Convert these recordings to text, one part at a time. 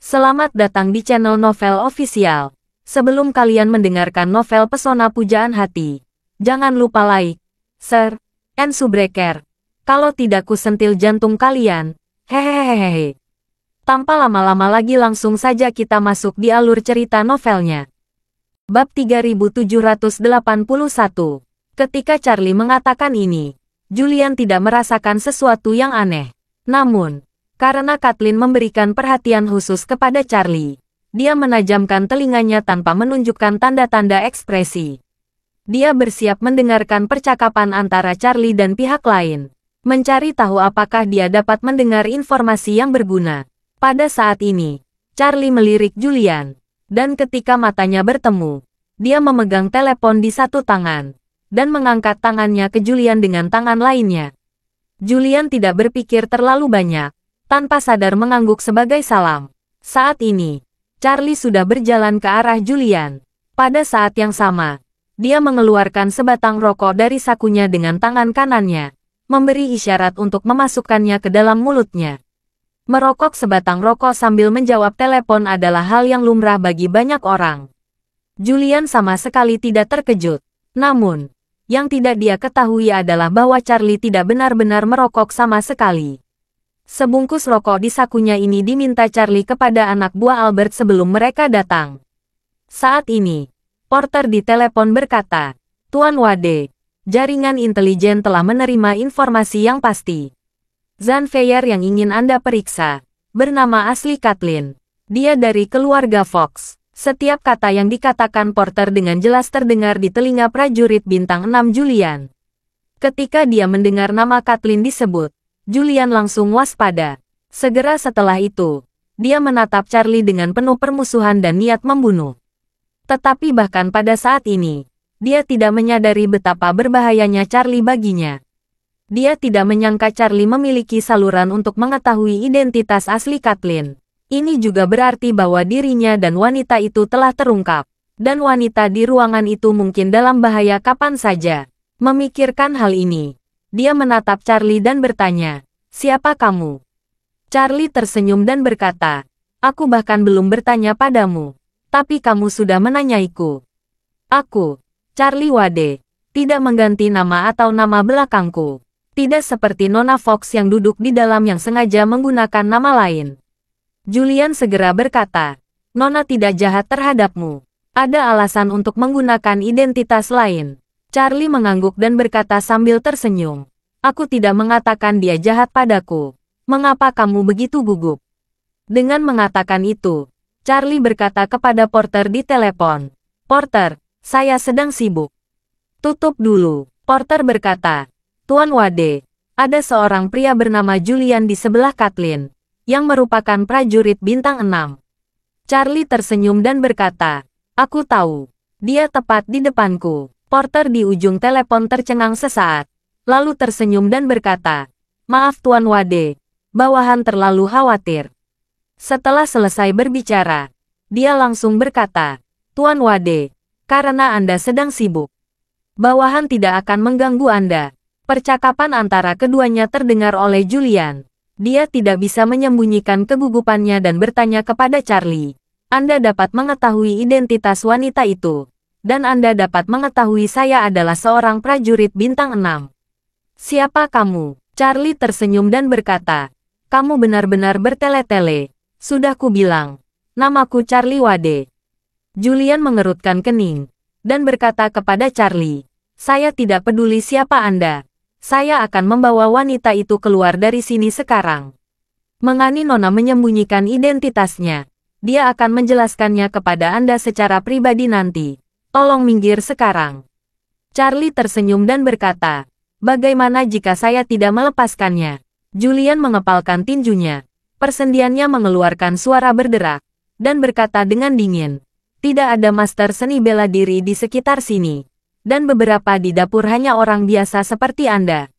Selamat datang di channel Novel Official. Sebelum kalian mendengarkan novel Pesona Pujaan Hati, jangan lupa like, share, and subscribe. Kalau tidak ku sentil jantung kalian. Hehehehe. Tanpa lama-lama lagi langsung saja kita masuk di alur cerita novelnya. Bab 3781. Ketika Charlie mengatakan ini, Julian tidak merasakan sesuatu yang aneh. Namun, karena Kathleen memberikan perhatian khusus kepada Charlie, dia menajamkan telinganya tanpa menunjukkan tanda-tanda ekspresi. Dia bersiap mendengarkan percakapan antara Charlie dan pihak lain, mencari tahu apakah dia dapat mendengar informasi yang berguna. Pada saat ini, Charlie melirik Julian, dan ketika matanya bertemu, dia memegang telepon di satu tangan, dan mengangkat tangannya ke Julian dengan tangan lainnya. Julian tidak berpikir terlalu banyak, tanpa sadar mengangguk sebagai salam. Saat ini, Charlie sudah berjalan ke arah Julian. Pada saat yang sama, dia mengeluarkan sebatang rokok dari sakunya dengan tangan kanannya, memberi isyarat untuk memasukkannya ke dalam mulutnya. Merokok sebatang rokok sambil menjawab telepon adalah hal yang lumrah bagi banyak orang. Julian sama sekali tidak terkejut. Namun, yang tidak dia ketahui adalah bahwa Charlie tidak benar-benar merokok sama sekali. Sebungkus rokok di sakunya ini diminta Charlie kepada anak buah Albert sebelum mereka datang. Saat ini, porter di telepon berkata, "Tuan Wade, jaringan intelijen telah menerima informasi yang pasti. Zanfeyer yang ingin Anda periksa, bernama asli Kathleen. Dia dari keluarga Fox." Setiap kata yang dikatakan porter dengan jelas terdengar di telinga prajurit bintang 6 Julian. Ketika dia mendengar nama Kathleen disebut, Julian langsung waspada. Segera setelah itu, dia menatap Charlie dengan penuh permusuhan dan niat membunuh. Tetapi bahkan pada saat ini, dia tidak menyadari betapa berbahayanya Charlie baginya. Dia tidak menyangka Charlie memiliki saluran untuk mengetahui identitas asli Kathleen. Ini juga berarti bahwa dirinya dan wanita itu telah terungkap, dan wanita di ruangan itu mungkin dalam bahaya kapan saja. Memikirkan hal ini, dia menatap Charlie dan bertanya, "Siapa kamu?" Charlie tersenyum dan berkata, "Aku bahkan belum bertanya padamu, tapi kamu sudah menanyaiku. Aku, Charlie Wade, tidak mengganti nama atau nama belakangku. Tidak seperti Nona Fox yang duduk di dalam yang sengaja menggunakan nama lain." Julian segera berkata, "Nona tidak jahat terhadapmu. Ada alasan untuk menggunakan identitas lain." Charlie mengangguk dan berkata sambil tersenyum, "Aku tidak mengatakan dia jahat padaku. Mengapa kamu begitu gugup?" Dengan mengatakan itu, Charlie berkata kepada porter di telepon, "Porter, saya sedang sibuk. Tutup dulu." Porter berkata, "Tuan Wade, ada seorang pria bernama Julian di sebelah Kathleen, yang merupakan prajurit bintang 6. Charlie tersenyum dan berkata, "Aku tahu. Dia tepat di depanku." Porter di ujung telepon tercengang sesaat, lalu tersenyum dan berkata, "Maaf Tuan Wade, bawahan terlalu khawatir." Setelah selesai berbicara, dia langsung berkata, "Tuan Wade, karena Anda sedang sibuk, bawahan tidak akan mengganggu Anda." Percakapan antara keduanya terdengar oleh Julian. Dia tidak bisa menyembunyikan kegugupannya dan bertanya kepada Charlie, "Anda dapat mengetahui identitas wanita itu? Dan Anda dapat mengetahui saya adalah seorang prajurit bintang 6. Siapa kamu?" Charlie tersenyum dan berkata, "Kamu benar-benar bertele-tele. Sudah ku bilang, namaku Charlie Wade." Julian mengerutkan kening, dan berkata kepada Charlie, "Saya tidak peduli siapa Anda. Saya akan membawa wanita itu keluar dari sini sekarang." Mengani Nona menyembunyikan identitasnya. Dia akan menjelaskannya kepada Anda secara pribadi nanti. Tolong minggir sekarang." Charlie tersenyum dan berkata, "Bagaimana jika saya tidak melepaskannya?" Julian mengepalkan tinjunya. Persendiannya mengeluarkan suara berderak, dan berkata dengan dingin, "Tidak ada master seni bela diri di sekitar sini. Dan beberapa di dapur hanya orang biasa seperti Anda.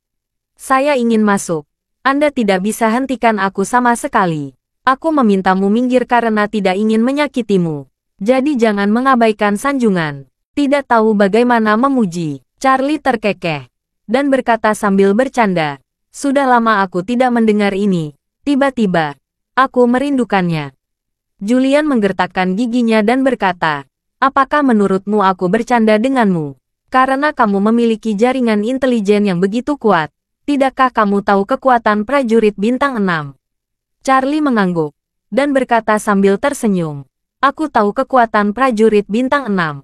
Saya ingin masuk. Anda tidak bisa hentikan aku sama sekali. Aku memintamu minggir karena tidak ingin menyakitimu. Jadi jangan mengabaikan sanjungan." Tidak tahu bagaimana memuji, Charlie terkekeh, dan berkata sambil bercanda, "Sudah lama aku tidak mendengar ini. Tiba-tiba, aku merindukannya." Julian menggertakkan giginya dan berkata, apakah menurutmu aku bercanda denganmu? Karena kamu memiliki jaringan intelijen yang begitu kuat, tidakkah kamu tahu kekuatan prajurit bintang 6? Charlie mengangguk, dan berkata sambil tersenyum, aku tahu kekuatan prajurit bintang 6.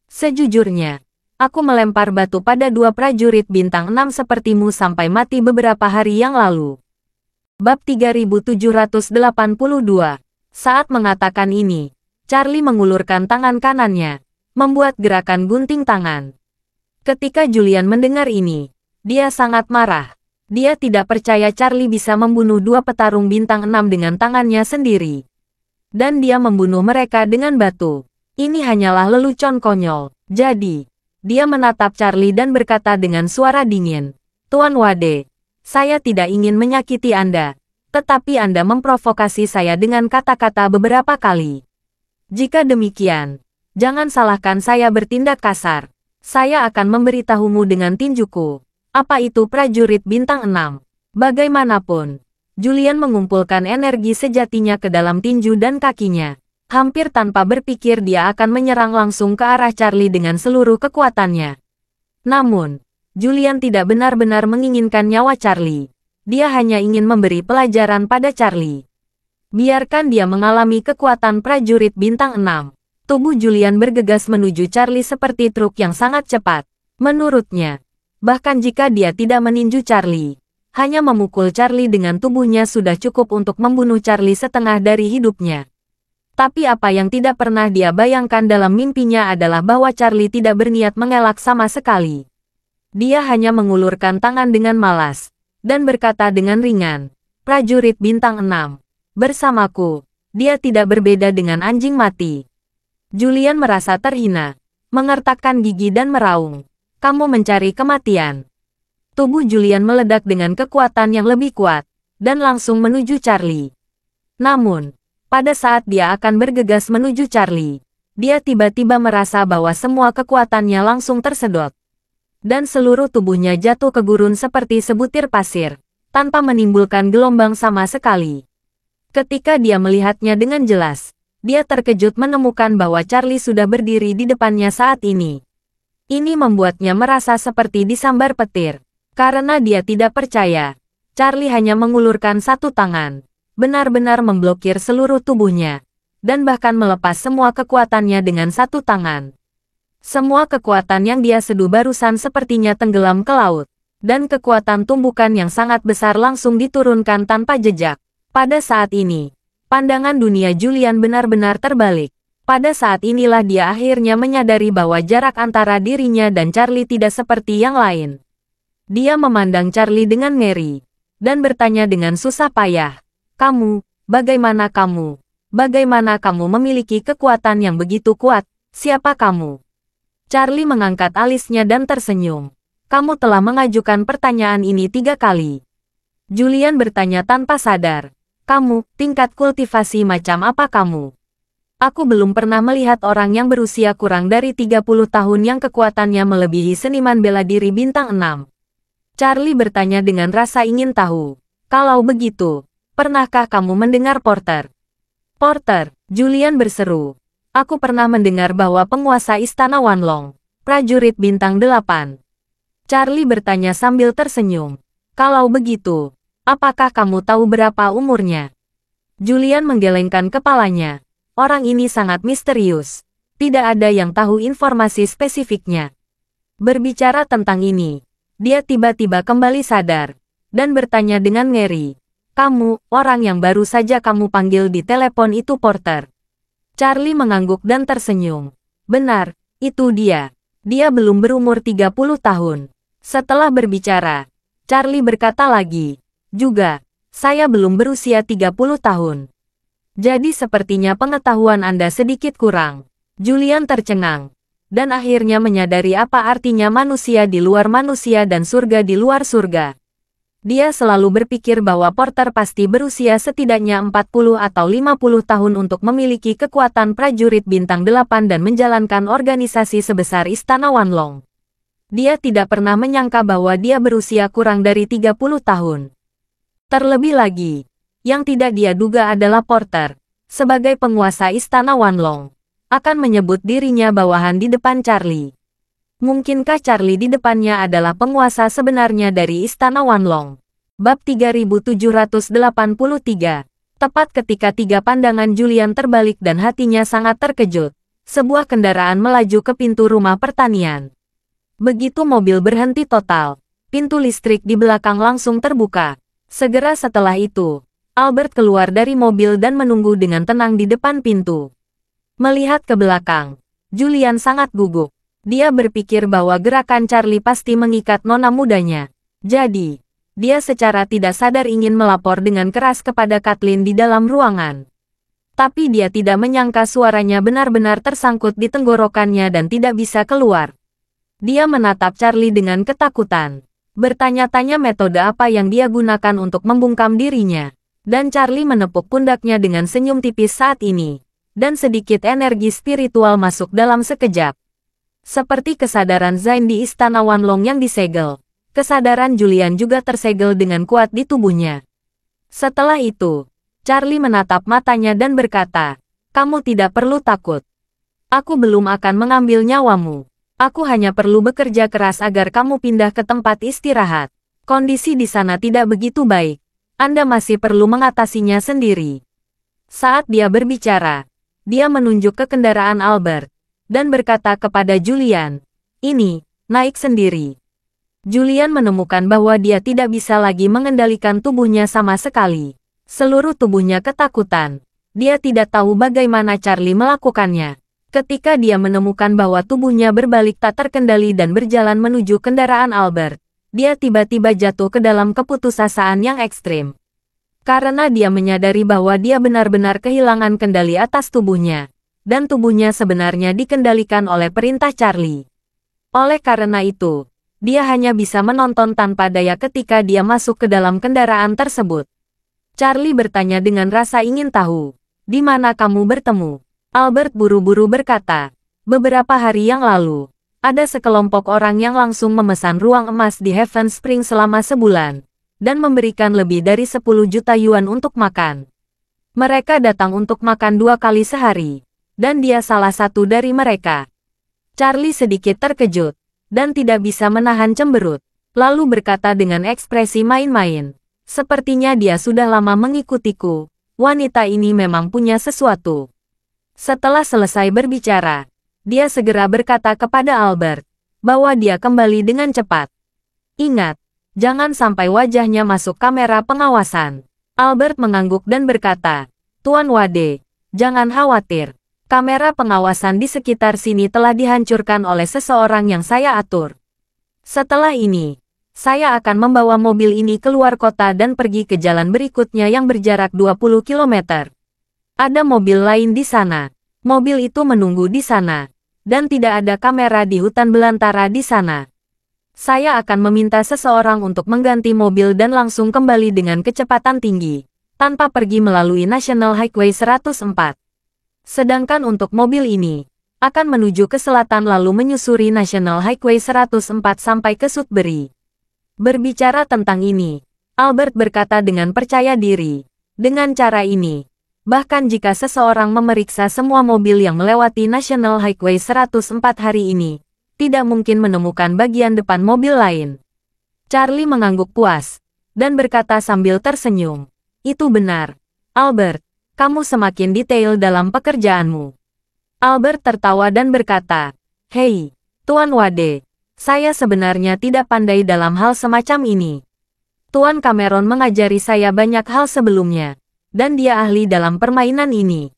Sejujurnya, aku melempar batu pada 2 prajurit bintang 6 sepertimu sampai mati beberapa hari yang lalu. Bab 3782. Saat mengatakan ini, Charlie mengulurkan tangan kanannya, membuat gerakan gunting tangan. Ketika Julian mendengar ini, dia sangat marah. Dia tidak percaya Charlie bisa membunuh 2 petarung bintang 6 dengan tangannya sendiri. Dan dia membunuh mereka dengan batu. Ini hanyalah lelucon konyol. Jadi, dia menatap Charlie dan berkata dengan suara dingin, Tuan Wade, saya tidak ingin menyakiti Anda. Tetapi Anda memprovokasi saya dengan kata-kata beberapa kali. Jika demikian, jangan salahkan saya bertindak kasar. Saya akan memberitahumu dengan tinjuku. Apa itu prajurit bintang 6? Bagaimanapun, Julian mengumpulkan energi sejatinya ke dalam tinju dan kakinya. Hampir tanpa berpikir dia akan menyerang langsung ke arah Charlie dengan seluruh kekuatannya. Namun, Julian tidak benar-benar menginginkan nyawa Charlie. Dia hanya ingin memberi pelajaran pada Charlie. Biarkan dia mengalami kekuatan prajurit bintang 6. Tubuh Julian bergegas menuju Charlie seperti truk yang sangat cepat. Menurutnya, bahkan jika dia tidak meninju Charlie, hanya memukul Charlie dengan tubuhnya sudah cukup untuk membunuh Charlie setengah dari hidupnya. Tapi apa yang tidak pernah dia bayangkan dalam mimpinya adalah bahwa Charlie tidak berniat mengelak sama sekali. Dia hanya mengulurkan tangan dengan malas, dan berkata dengan ringan, prajurit bintang 6, bersamaku, dia tidak berbeda dengan anjing mati. Julian merasa terhina, mengertakkan gigi dan meraung, kamu mencari kematian. Tubuh Julian meledak dengan kekuatan yang lebih kuat, dan langsung menuju Charlie. Namun, pada saat dia akan bergegas menuju Charlie, dia tiba-tiba merasa bahwa semua kekuatannya langsung tersedot. Dan seluruh tubuhnya jatuh ke gurun seperti sebutir pasir, tanpa menimbulkan gelombang sama sekali. Ketika dia melihatnya dengan jelas, dia terkejut menemukan bahwa Charlie sudah berdiri di depannya saat ini. Ini membuatnya merasa seperti disambar petir. Karena dia tidak percaya, Charlie hanya mengulurkan satu tangan, benar-benar memblokir seluruh tubuhnya, dan bahkan melepas semua kekuatannya dengan satu tangan. Semua kekuatan yang dia seduh barusan sepertinya tenggelam ke laut, dan kekuatan tumbukan yang sangat besar langsung diturunkan tanpa jejak. Pada saat ini, pandangan dunia Julian benar-benar terbalik. Pada saat inilah dia akhirnya menyadari bahwa jarak antara dirinya dan Charlie tidak seperti yang lain. Dia memandang Charlie dengan ngeri, dan bertanya dengan susah payah, kamu, bagaimana kamu? Bagaimana kamu memiliki kekuatan yang begitu kuat? Siapa kamu? Charlie mengangkat alisnya dan tersenyum. Kamu telah mengajukan pertanyaan ini 3 kali. Julian bertanya tanpa sadar. Kamu, tingkat kultivasi macam apa kamu? Aku belum pernah melihat orang yang berusia kurang dari 30 tahun yang kekuatannya melebihi seniman bela diri bintang 6. Charlie bertanya dengan rasa ingin tahu. Kalau begitu, pernahkah kamu mendengar Porter? Porter, Julian berseru. Aku pernah mendengar bahwa penguasa istana Wanlong, prajurit bintang 8. Charlie bertanya sambil tersenyum. Kalau begitu, apakah kamu tahu berapa umurnya? Julian menggelengkan kepalanya. Orang ini sangat misterius. Tidak ada yang tahu informasi spesifiknya. Berbicara tentang ini, dia tiba-tiba kembali sadar, dan bertanya dengan ngeri. Kamu, orang yang baru saja kamu panggil di telepon itu Porter. Charlie mengangguk dan tersenyum. Benar, itu dia. Dia belum berumur 30 tahun. Setelah berbicara, Charlie berkata lagi, juga, saya belum berusia 30 tahun. Jadi sepertinya pengetahuan Anda sedikit kurang. Julian tercengang, dan akhirnya menyadari apa artinya manusia di luar manusia dan surga di luar surga. Dia selalu berpikir bahwa Porter pasti berusia setidaknya 40 atau 50 tahun untuk memiliki kekuatan prajurit bintang 8 dan menjalankan organisasi sebesar Istana Wanlong. Dia tidak pernah menyangka bahwa dia berusia kurang dari 30 tahun. Terlebih lagi, yang tidak dia duga adalah Porter, sebagai penguasa Istana Wanlong, akan menyebut dirinya bawahan di depan Charlie. Mungkinkah Charlie di depannya adalah penguasa sebenarnya dari Istana Wanlong? Bab 3783. Tepat ketika tiga pandangan Julian terbalik dan hatinya sangat terkejut, sebuah kendaraan melaju ke pintu rumah pertanian. Begitu mobil berhenti total, pintu listrik di belakang langsung terbuka. Segera setelah itu, Albert keluar dari mobil dan menunggu dengan tenang di depan pintu. Melihat ke belakang, Julian sangat gugup. Dia berpikir bahwa gerakan Charlie pasti mengikat nona mudanya. Jadi, dia secara tidak sadar ingin melapor dengan keras kepada Kathleen di dalam ruangan. Tapi dia tidak menyangka suaranya benar-benar tersangkut di tenggorokannya dan tidak bisa keluar. Dia menatap Charlie dengan ketakutan. Bertanya-tanya metode apa yang dia gunakan untuk membungkam dirinya. Dan Charlie menepuk pundaknya dengan senyum tipis saat ini. Dan sedikit energi spiritual masuk dalam sekejap. Seperti kesadaran Zain di Istana Wanlong yang disegel, kesadaran Julian juga tersegel dengan kuat di tubuhnya. Setelah itu, Charlie menatap matanya dan berkata, "Kamu tidak perlu takut. Aku belum akan mengambil nyawamu. Aku hanya perlu bekerja keras agar kamu pindah ke tempat istirahat. Kondisi di sana tidak begitu baik. Anda masih perlu mengatasinya sendiri." Saat dia berbicara, dia menunjuk ke kendaraan Albert dan berkata kepada Julian, "Ini, naik sendiri." Julian menemukan bahwa dia tidak bisa lagi mengendalikan tubuhnya sama sekali. Seluruh tubuhnya ketakutan. Dia tidak tahu bagaimana Charlie melakukannya. Ketika dia menemukan bahwa tubuhnya berbalik tak terkendali dan berjalan menuju kendaraan Albert, dia tiba-tiba jatuh ke dalam keputusasaan yang ekstrim. Karena dia menyadari bahwa dia benar-benar kehilangan kendali atas tubuhnya. Dan tubuhnya sebenarnya dikendalikan oleh perintah Charlie. Oleh karena itu, dia hanya bisa menonton tanpa daya ketika dia masuk ke dalam kendaraan tersebut. Charlie bertanya dengan rasa ingin tahu, "Di mana kamu bertemu?" Albert buru-buru berkata, "Beberapa hari yang lalu, ada sekelompok orang yang langsung memesan ruang emas di Heaven Spring selama sebulan, dan memberikan lebih dari 10 juta yuan untuk makan. Mereka datang untuk makan 2 kali sehari. Dan dia salah satu dari mereka." Charlie sedikit terkejut, dan tidak bisa menahan cemberut, lalu berkata dengan ekspresi main-main, "Sepertinya dia sudah lama mengikutiku, wanita ini memang punya sesuatu." Setelah selesai berbicara, dia segera berkata kepada Albert, bahwa dia kembali dengan cepat. "Ingat, jangan sampai wajahnya masuk kamera pengawasan." Albert mengangguk dan berkata, "Tuan Wade, jangan khawatir. Kamera pengawasan di sekitar sini telah dihancurkan oleh seseorang yang saya atur. Setelah ini, saya akan membawa mobil ini keluar kota dan pergi ke jalan berikutnya yang berjarak 20 km. Ada mobil lain di sana. Mobil itu menunggu di sana. Dan tidak ada kamera di hutan belantara di sana. Saya akan meminta seseorang untuk mengganti mobil dan langsung kembali dengan kecepatan tinggi, tanpa pergi melalui National Highway 104. Sedangkan untuk mobil ini, akan menuju ke selatan lalu menyusuri National Highway 104 sampai ke Sudbury." Berbicara tentang ini, Albert berkata dengan percaya diri, "Dengan cara ini, bahkan jika seseorang memeriksa semua mobil yang melewati National Highway 104 hari ini, tidak mungkin menemukan bagian depan mobil lain." Charlie mengangguk puas, dan berkata sambil tersenyum, "Itu benar, Albert. Kamu semakin detail dalam pekerjaanmu." Albert tertawa dan berkata, "Hei, Tuan Wade, saya sebenarnya tidak pandai dalam hal semacam ini. Tuan Cameron mengajari saya banyak hal sebelumnya, dan dia ahli dalam permainan ini."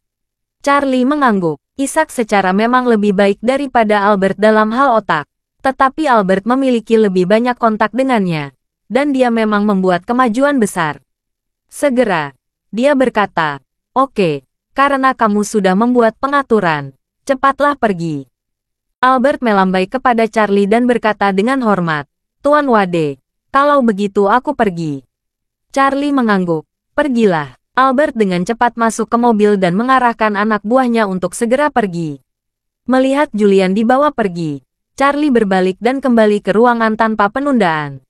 Charlie mengangguk. Isaac secara memang lebih baik daripada Albert dalam hal otak, tetapi Albert memiliki lebih banyak kontak dengannya, dan dia memang membuat kemajuan besar. Segera, dia berkata, "Oke, karena kamu sudah membuat pengaturan, cepatlah pergi." Albert melambai kepada Charlie dan berkata dengan hormat, "Tuan Wade, kalau begitu aku pergi." Charlie mengangguk. "Pergilah." Albert dengan cepat masuk ke mobil dan mengarahkan anak buahnya untuk segera pergi. Melihat Julian dibawa pergi, Charlie berbalik dan kembali ke ruangan tanpa penundaan.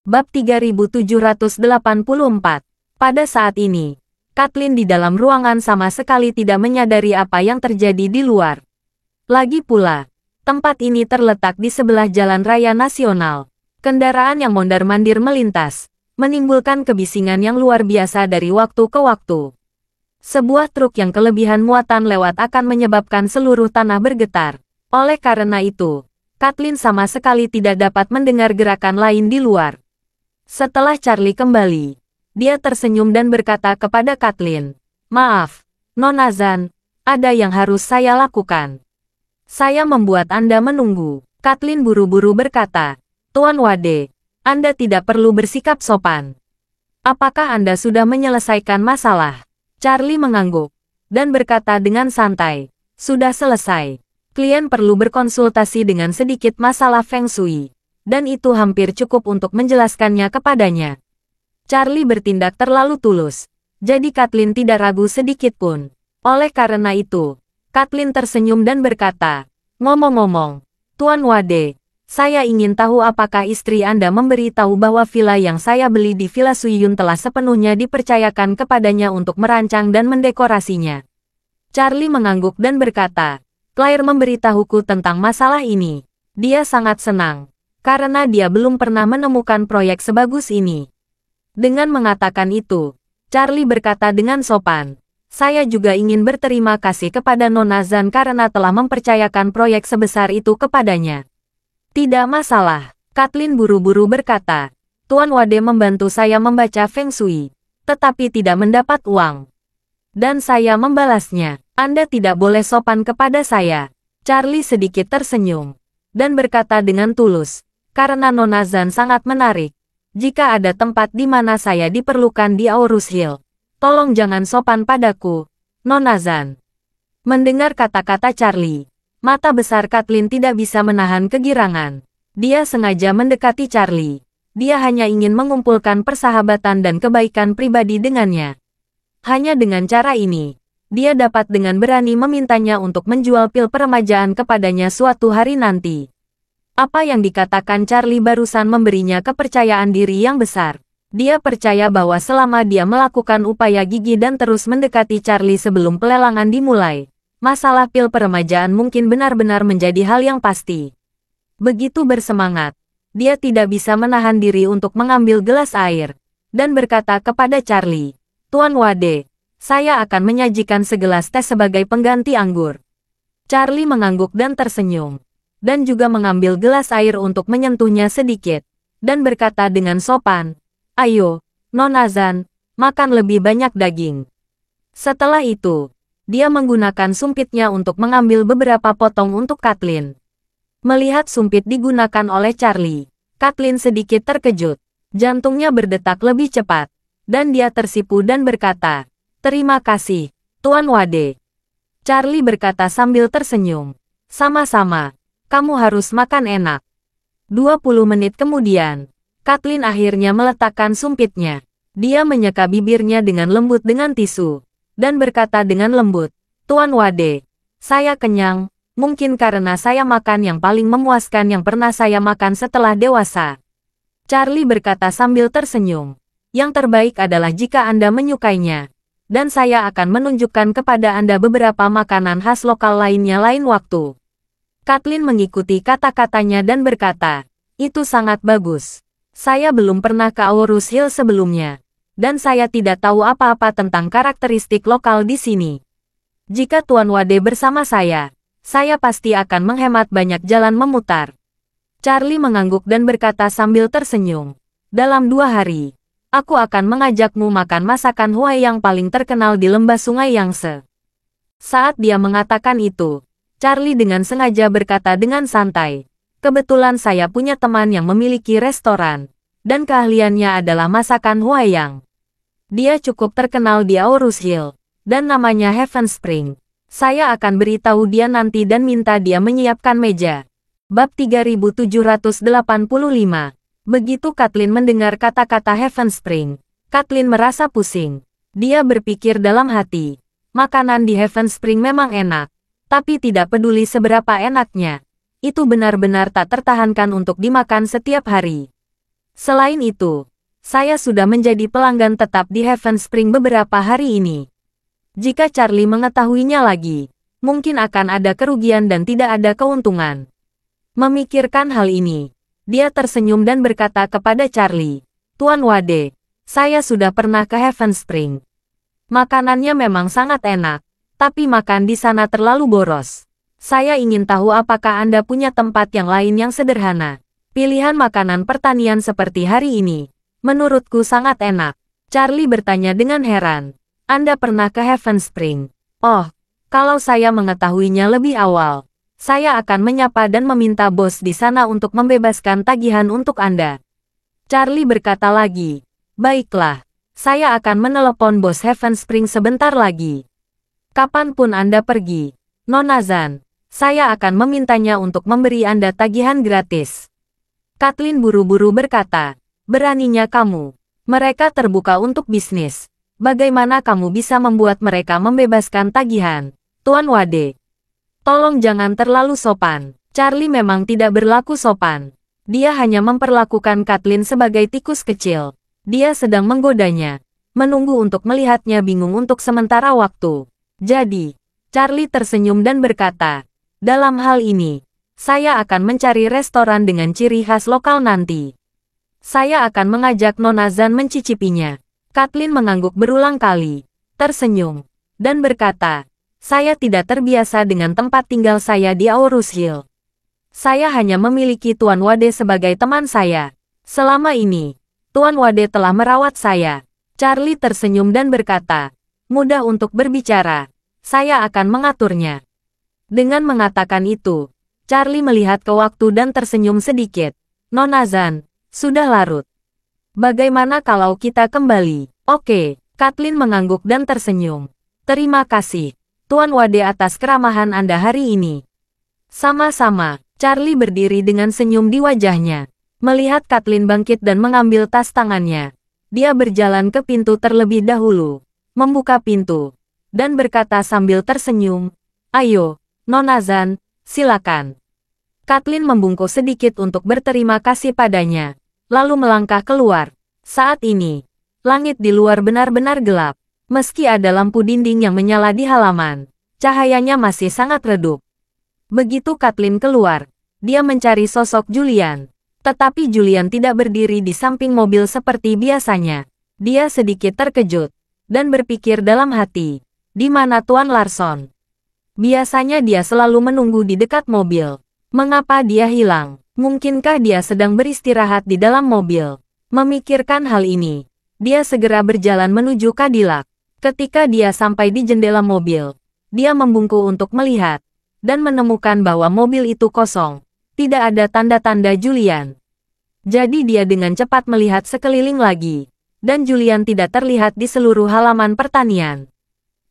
Bab 3784. Pada saat ini, Kathleen di dalam ruangan sama sekali tidak menyadari apa yang terjadi di luar. Lagi pula, tempat ini terletak di sebelah jalan raya nasional. Kendaraan yang mondar-mandir melintas, menimbulkan kebisingan yang luar biasa dari waktu ke waktu. Sebuah truk yang kelebihan muatan lewat akan menyebabkan seluruh tanah bergetar. Oleh karena itu, Kathleen sama sekali tidak dapat mendengar gerakan lain di luar. Setelah Charlie kembali, dia tersenyum dan berkata kepada Kathleen, "Maaf, Nona Zan, ada yang harus saya lakukan. Saya membuat Anda menunggu." Kathleen buru-buru berkata, "Tuan Wade, Anda tidak perlu bersikap sopan. Apakah Anda sudah menyelesaikan masalah?" Charlie mengangguk, dan berkata dengan santai, "Sudah selesai. Klien perlu berkonsultasi dengan sedikit masalah Feng Shui, dan itu hampir cukup untuk menjelaskannya kepadanya." Charlie bertindak terlalu tulus, jadi Kathleen tidak ragu sedikit pun. Oleh karena itu, Kathleen tersenyum dan berkata, "Ngomong-ngomong, Tuan Wade, saya ingin tahu apakah istri Anda memberitahu bahwa villa yang saya beli di Villa Suyun telah sepenuhnya dipercayakan kepadanya untuk merancang dan mendekorasinya." Charlie mengangguk dan berkata, "Claire memberitahuku tentang masalah ini. Dia sangat senang, karena dia belum pernah menemukan proyek sebagus ini." Dengan mengatakan itu, Charlie berkata dengan sopan, "Saya juga ingin berterima kasih kepada Nona Zan karena telah mempercayakan proyek sebesar itu kepadanya." "Tidak masalah," Kathleen buru-buru berkata. "Tuan Wade membantu saya membaca Feng Shui, tetapi tidak mendapat uang. Dan saya membalasnya. Anda tidak boleh sopan kepada saya." Charlie sedikit tersenyum, dan berkata dengan tulus, "Karena Nona Zan sangat menarik. Jika ada tempat di mana saya diperlukan di Aurus Hill, tolong jangan sopan padaku, Nona Zan." Mendengar kata-kata Charlie, mata besar Kathleen tidak bisa menahan kegirangan. Dia sengaja mendekati Charlie. Dia hanya ingin mengumpulkan persahabatan dan kebaikan pribadi dengannya. Hanya dengan cara ini, dia dapat dengan berani memintanya untuk menjual pil peremajaan kepadanya suatu hari nanti. Apa yang dikatakan Charlie barusan memberinya kepercayaan diri yang besar. Dia percaya bahwa selama dia melakukan upaya gigih dan terus mendekati Charlie sebelum pelelangan dimulai, masalah pil peremajaan mungkin benar-benar menjadi hal yang pasti. Begitu bersemangat, dia tidak bisa menahan diri untuk mengambil gelas air, dan berkata kepada Charlie, "Tuan Wade, saya akan menyajikan segelas teh sebagai pengganti anggur." Charlie mengangguk dan tersenyum, dan juga mengambil gelas air untuk menyentuhnya sedikit, dan berkata dengan sopan, "Ayo, Nona Zan, makan lebih banyak daging." Setelah itu, dia menggunakan sumpitnya untuk mengambil beberapa potong untuk Kathleen. Melihat sumpit digunakan oleh Charlie, Kathleen sedikit terkejut. Jantungnya berdetak lebih cepat, dan dia tersipu dan berkata, "Terima kasih, Tuan Wade." Charlie berkata sambil tersenyum, "Sama-sama, kamu harus makan enak." 20 menit kemudian, Kathleen akhirnya meletakkan sumpitnya. Dia menyeka bibirnya dengan lembut dengan tisu, dan berkata dengan lembut, "Tuan Wade, saya kenyang, mungkin karena saya makan yang paling memuaskan yang pernah saya makan setelah dewasa." Charlie berkata sambil tersenyum, "Yang terbaik adalah jika Anda menyukainya, dan saya akan menunjukkan kepada Anda beberapa makanan khas lokal lainnya lain waktu." Kathleen mengikuti kata-katanya dan berkata, "Itu sangat bagus. Saya belum pernah ke Aurus Hill sebelumnya, dan saya tidak tahu apa-apa tentang karakteristik lokal di sini. Jika Tuan Wade bersama saya pasti akan menghemat banyak jalan memutar." Charlie mengangguk dan berkata sambil tersenyum, "Dalam 2 hari, aku akan mengajakmu makan masakan Huai yang paling terkenal di lembah Sungai Yangtze." Saat dia mengatakan itu, Charlie dengan sengaja berkata dengan santai, "Kebetulan saya punya teman yang memiliki restoran, dan keahliannya adalah masakan Huaiyang. Dia cukup terkenal di Aurus Hill, dan namanya Heaven Spring. Saya akan beritahu dia nanti dan minta dia menyiapkan meja." Bab 3785. Begitu Kathleen mendengar kata-kata Heaven Spring, Kathleen merasa pusing. Dia berpikir dalam hati, makanan di Heaven Spring memang enak, tapi tidak peduli seberapa enaknya, itu benar-benar tak tertahankan untuk dimakan setiap hari. Selain itu, Saya sudah menjadi pelanggan tetap di Heaven Spring beberapa hari ini. Jika Charlie mengetahuinya lagi, mungkin akan ada kerugian dan tidak ada keuntungan. Memikirkan hal ini, dia tersenyum dan berkata kepada Charlie, "Tuan Wade, saya sudah pernah ke Heaven Spring. Makanannya memang sangat enak, tapi makan di sana terlalu boros. Saya ingin tahu apakah Anda punya tempat yang lain yang sederhana. Pilihan makanan pertanian seperti hari ini, menurutku sangat enak." Charlie bertanya dengan heran, "Anda pernah ke Heaven Spring?" "Oh, kalau saya mengetahuinya lebih awal, saya akan menyapa dan meminta bos di sana untuk membebaskan tagihan untuk Anda." Charlie berkata lagi, "Baiklah, saya akan menelepon bos Heaven Spring sebentar lagi. Kapanpun Anda pergi, Nona Zan, saya akan memintanya untuk memberi Anda tagihan gratis." Kathleen buru-buru berkata, "Beraninya kamu. Mereka terbuka untuk bisnis. Bagaimana kamu bisa membuat mereka membebaskan tagihan, Tuan Wade? Tolong jangan terlalu sopan." Charlie memang tidak berlaku sopan. Dia hanya memperlakukan Kathleen sebagai tikus kecil. Dia sedang menggodanya, menunggu untuk melihatnya bingung untuk sementara waktu. Jadi, Charlie tersenyum dan berkata, "Dalam hal ini, saya akan mencari restoran dengan ciri khas lokal nanti. Saya akan mengajak Nona Zan mencicipinya." Kathleen mengangguk berulang kali, tersenyum, dan berkata, "Saya tidak terbiasa dengan tempat tinggal saya di Aurus Hill. Saya hanya memiliki Tuan Wade sebagai teman saya. Selama ini, Tuan Wade telah merawat saya." Charlie tersenyum dan berkata, "Mudah untuk berbicara. Saya akan mengaturnya." Dengan mengatakan itu, Charlie melihat ke waktu dan tersenyum sedikit. "Nona Zan, sudah larut. Bagaimana kalau kita kembali?" "Oke." Kathleen mengangguk dan tersenyum. "Terima kasih, Tuan Wade atas keramahan Anda hari ini." "Sama-sama." Charlie berdiri dengan senyum di wajahnya. Melihat Kathleen bangkit dan mengambil tas tangannya, dia berjalan ke pintu terlebih dahulu, membuka pintu, dan berkata sambil tersenyum, "Ayo, Nona Zan, silakan." Kathleen membungkuk sedikit untuk berterima kasih padanya, lalu melangkah keluar. Saat ini, langit di luar benar-benar gelap. Meski ada lampu dinding yang menyala di halaman, cahayanya masih sangat redup. Begitu Kathleen keluar, dia mencari sosok Julian. Tetapi Julian tidak berdiri di samping mobil seperti biasanya. Dia sedikit terkejut, dan berpikir dalam hati, "Di mana Tuan Larson? Biasanya dia selalu menunggu di dekat mobil. Mengapa dia hilang? Mungkinkah dia sedang beristirahat di dalam mobil?" Memikirkan hal ini, dia segera berjalan menuju Cadillac. Ketika dia sampai di jendela mobil, dia membungkuk untuk melihat, dan menemukan bahwa mobil itu kosong. Tidak ada tanda-tanda Julian. Jadi dia dengan cepat melihat sekeliling lagi, dan Julian tidak terlihat di seluruh halaman pertanian.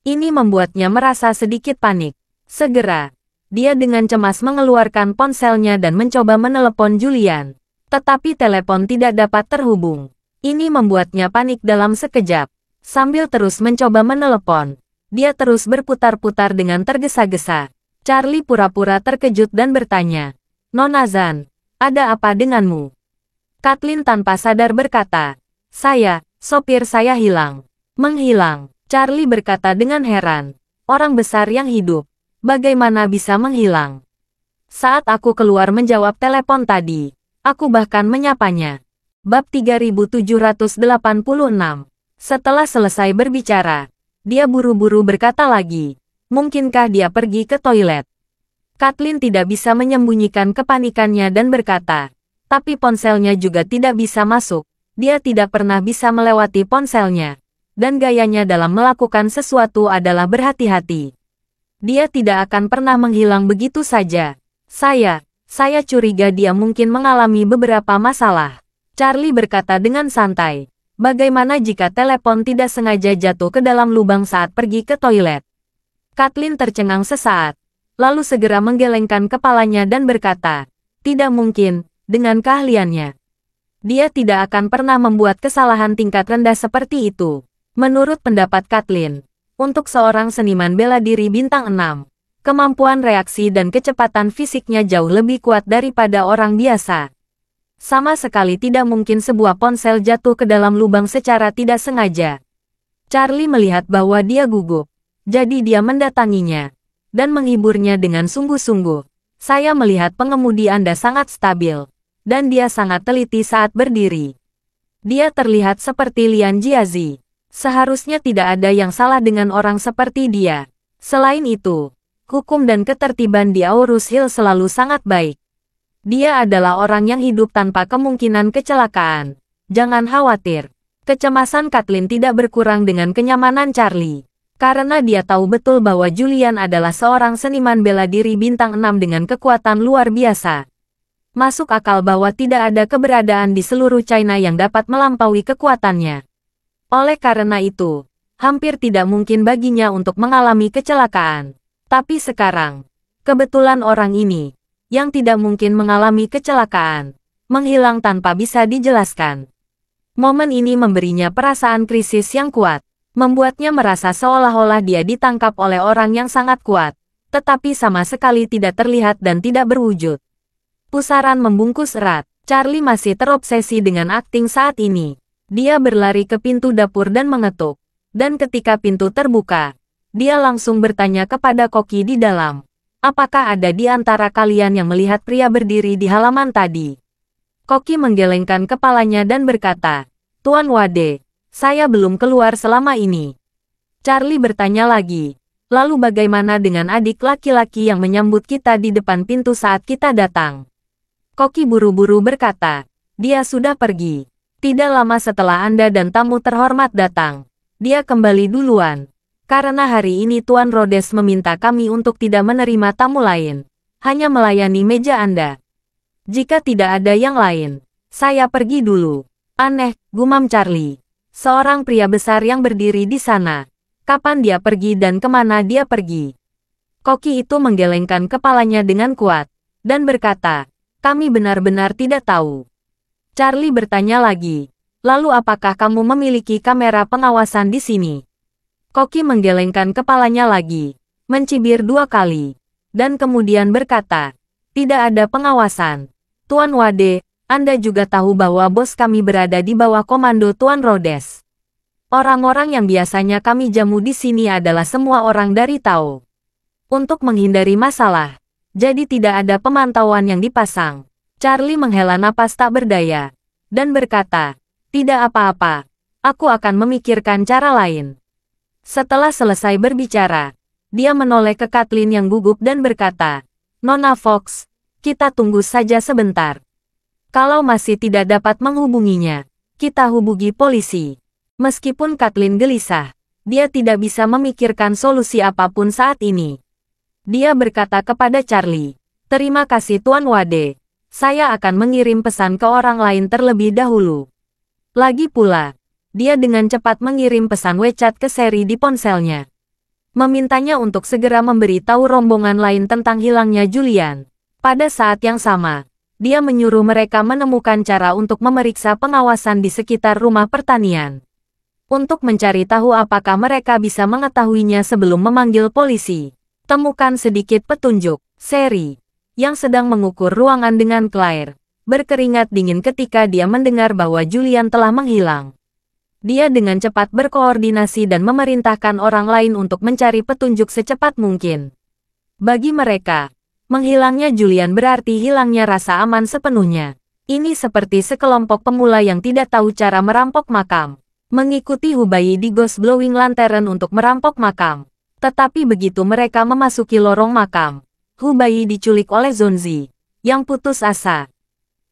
Ini membuatnya merasa sedikit panik. Segera, dia dengan cemas mengeluarkan ponselnya dan mencoba menelepon Julian. Tetapi telepon tidak dapat terhubung. Ini membuatnya panik dalam sekejap. Sambil terus mencoba menelepon, dia terus berputar-putar dengan tergesa-gesa. Charlie pura-pura terkejut dan bertanya, "Nona Zan, ada apa denganmu?" Kathleen tanpa sadar berkata, Sopir saya hilang." "Menghilang?" Charlie berkata dengan heran. "Orang besar yang hidup, bagaimana bisa menghilang?" "Saat aku keluar menjawab telepon tadi, aku bahkan menyapanya." Bab 3786. Setelah selesai berbicara, dia buru-buru berkata lagi, "Mungkinkah dia pergi ke toilet?" Kathleen tidak bisa menyembunyikan kepanikannya dan berkata, "Tapi ponselnya juga tidak bisa masuk." Dia tidak pernah bisa melewati ponselnya, dan gayanya dalam melakukan sesuatu adalah berhati-hati. Dia tidak akan pernah menghilang begitu saja. Saya curiga dia mungkin mengalami beberapa masalah." Charlie berkata dengan santai, "Bagaimana jika telepon tidak sengaja jatuh ke dalam lubang saat pergi ke toilet?" Kathleen tercengang sesaat, lalu segera menggelengkan kepalanya dan berkata, "Tidak mungkin, dengan keahliannya. Dia tidak akan pernah membuat kesalahan tingkat rendah seperti itu." Menurut pendapat Kathleen, untuk seorang seniman bela diri bintang 6, kemampuan reaksi dan kecepatan fisiknya jauh lebih kuat daripada orang biasa. Sama sekali tidak mungkin sebuah ponsel jatuh ke dalam lubang secara tidak sengaja. Charlie melihat bahwa dia gugup. Jadi dia mendatanginya dan menghiburnya dengan sungguh-sungguh. Saya melihat pengemudi Anda sangat stabil. Dan dia sangat teliti saat berdiri. Dia terlihat seperti Lian Jiazi. Seharusnya tidak ada yang salah dengan orang seperti dia. Selain itu, hukum dan ketertiban di Aurus Hill selalu sangat baik. Dia adalah orang yang hidup tanpa kemungkinan kecelakaan. Jangan khawatir. Kecemasan Kathleen tidak berkurang dengan kenyamanan Charlie. Karena dia tahu betul bahwa Julian adalah seorang seniman bela diri bintang 6 dengan kekuatan luar biasa. Masuk akal bahwa tidak ada keberadaan di seluruh China yang dapat melampaui kekuatannya. Oleh karena itu, hampir tidak mungkin baginya untuk mengalami kecelakaan. Tapi sekarang, kebetulan orang ini, yang tidak mungkin mengalami kecelakaan, menghilang tanpa bisa dijelaskan. Momen ini memberinya perasaan krisis yang kuat. Membuatnya merasa seolah-olah dia ditangkap oleh orang yang sangat kuat, tetapi sama sekali tidak terlihat dan tidak berwujud. Pusaran membungkus erat. Charlie masih terobsesi dengan akting saat ini. Dia berlari ke pintu dapur dan mengetuk. Dan ketika pintu terbuka, dia langsung bertanya kepada koki di dalam. Apakah ada di antara kalian yang melihat pria berdiri di halaman tadi? Koki menggelengkan kepalanya dan berkata, Tuan Wade. Saya belum keluar selama ini. Charlie bertanya lagi. Lalu bagaimana dengan adik laki-laki yang menyambut kita di depan pintu saat kita datang? Koki buru-buru berkata, dia sudah pergi. Tidak lama setelah Anda dan tamu terhormat datang. Dia kembali duluan. Karena hari ini Tuan Rhodes meminta kami untuk tidak menerima tamu lain. Hanya melayani meja Anda. Jika tidak ada yang lain, saya pergi dulu. Aneh, gumam Charlie. Seorang pria besar yang berdiri di sana. Kapan dia pergi dan kemana dia pergi? Koki itu menggelengkan kepalanya dengan kuat. Dan berkata, kami benar-benar tidak tahu. Charlie bertanya lagi. Lalu apakah kamu memiliki kamera pengawasan di sini? Koki menggelengkan kepalanya lagi. Mencibir 2 kali. Dan kemudian berkata, tidak ada pengawasan. Tuan Wade. Anda juga tahu bahwa bos kami berada di bawah komando Tuan Rhodes. Orang-orang yang biasanya kami jamu di sini adalah semua orang dari Tao. Untuk menghindari masalah, jadi tidak ada pemantauan yang dipasang. Charlie menghela napas tak berdaya, dan berkata, tidak apa-apa, aku akan memikirkan cara lain. Setelah selesai berbicara, dia menoleh ke Kathleen yang gugup dan berkata, Nona Fox, kita tunggu saja sebentar. Kalau masih tidak dapat menghubunginya, kita hubungi polisi. Meskipun Kathleen gelisah, dia tidak bisa memikirkan solusi apapun saat ini. Dia berkata kepada Charlie, terima kasih Tuan Wade. Saya akan mengirim pesan ke orang lain terlebih dahulu. Lagi pula, dia dengan cepat mengirim pesan WeChat ke Seri di ponselnya. Memintanya untuk segera memberitahu rombongan lain tentang hilangnya Julian. Pada saat yang sama, dia menyuruh mereka menemukan cara untuk memeriksa pengawasan di sekitar rumah pertanian. Untuk mencari tahu apakah mereka bisa mengetahuinya sebelum memanggil polisi. Temukan sedikit petunjuk. Seri, yang sedang mengukur ruangan dengan Claire, berkeringat dingin ketika dia mendengar bahwa Julian telah menghilang. Dia dengan cepat berkoordinasi dan memerintahkan orang lain untuk mencari petunjuk secepat mungkin. Bagi mereka, menghilangnya Julian berarti hilangnya rasa aman sepenuhnya. Ini seperti sekelompok pemula yang tidak tahu cara merampok makam. Mengikuti Hubai di Ghost Blowing Lantern untuk merampok makam. Tetapi begitu mereka memasuki lorong makam, Hubai diculik oleh Zonzi, yang putus asa.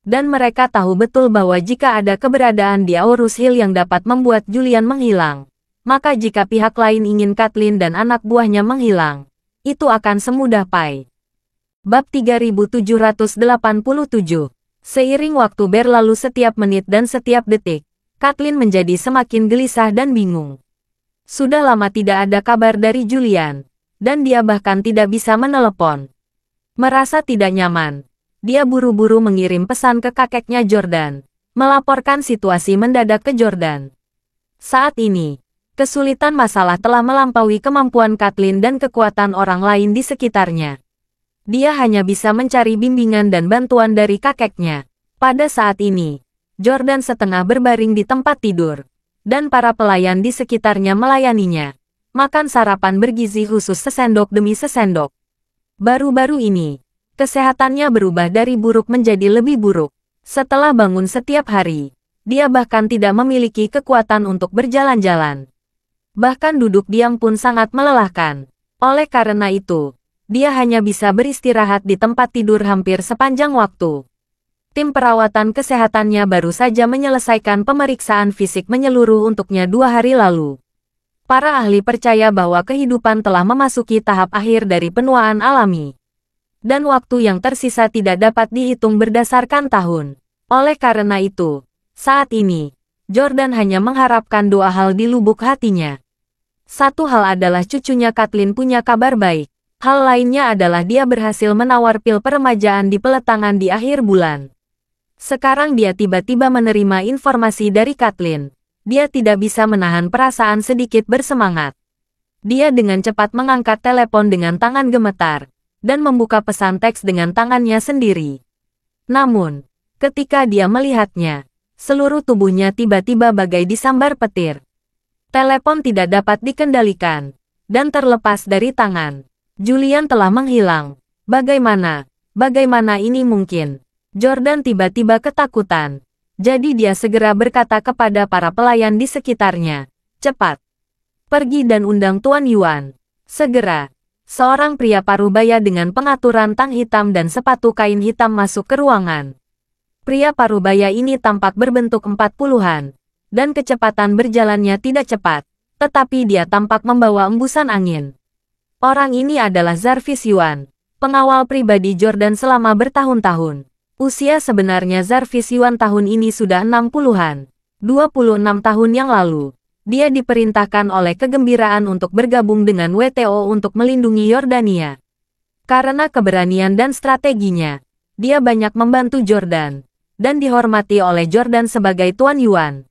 Dan mereka tahu betul bahwa jika ada keberadaan di Aurus Hill yang dapat membuat Julian menghilang, maka jika pihak lain ingin Kathleen dan anak buahnya menghilang, itu akan semudah Pai. Bab 3787. Seiring waktu berlalu setiap menit dan setiap detik, Kathleen menjadi semakin gelisah dan bingung. Sudah lama tidak ada kabar dari Julian, dan dia bahkan tidak bisa menelepon. Merasa tidak nyaman, dia buru-buru mengirim pesan ke kakeknya Jordan, melaporkan situasi mendadak ke Jordan. Saat ini, kesulitan masalah telah melampaui kemampuan Kathleen dan kekuatan orang lain di sekitarnya. Dia hanya bisa mencari bimbingan dan bantuan dari kakeknya. Pada saat ini, Jordan setengah berbaring di tempat tidur, dan para pelayan di sekitarnya melayaninya. Makan sarapan bergizi khusus sesendok demi sesendok. Baru-baru ini, kesehatannya berubah dari buruk menjadi lebih buruk. Setelah bangun setiap hari, dia bahkan tidak memiliki kekuatan untuk berjalan-jalan. Bahkan duduk diam pun sangat melelahkan. Oleh karena itu, dia hanya bisa beristirahat di tempat tidur hampir sepanjang waktu. Tim perawatan kesehatannya baru saja menyelesaikan pemeriksaan fisik menyeluruh untuknya 2 hari lalu. Para ahli percaya bahwa kehidupan telah memasuki tahap akhir dari penuaan alami. Dan waktu yang tersisa tidak dapat dihitung berdasarkan tahun. Oleh karena itu, saat ini, Jordan hanya mengharapkan 2 hal di lubuk hatinya. Satu hal adalah cucunya Kathleen punya kabar baik. Hal lainnya adalah dia berhasil menawar pil peremajaan di peletangan di akhir bulan. Sekarang dia tiba-tiba menerima informasi dari Kathleen. Dia tidak bisa menahan perasaan sedikit bersemangat. Dia dengan cepat mengangkat telepon dengan tangan gemetar, dan membuka pesan teks dengan tangannya sendiri. Namun, ketika dia melihatnya, seluruh tubuhnya tiba-tiba bagai disambar petir. Telepon tidak dapat dikendalikan, dan terlepas dari tangan. Julian telah menghilang. Bagaimana ini mungkin? Jordan tiba-tiba ketakutan. Jadi dia segera berkata kepada para pelayan di sekitarnya, "Cepat, pergi dan undang Tuan Yuan." Segera, seorang pria parubaya dengan pengaturan tang hitam dan sepatu kain hitam masuk ke ruangan. Pria parubaya ini tampak berbentuk 40-an, dan kecepatan berjalannya tidak cepat, tetapi dia tampak membawa embusan angin. Orang ini adalah Jarvis Yuan, pengawal pribadi Jordan selama bertahun-tahun. Usia sebenarnya Jarvis Yuan tahun ini sudah 60-an. 26 tahun yang lalu, dia diperintahkan oleh kegembiraan untuk bergabung dengan WTO untuk melindungi Yordania. Karena keberanian dan strateginya, dia banyak membantu Jordan, dan dihormati oleh Jordan sebagai Tuan Yuan.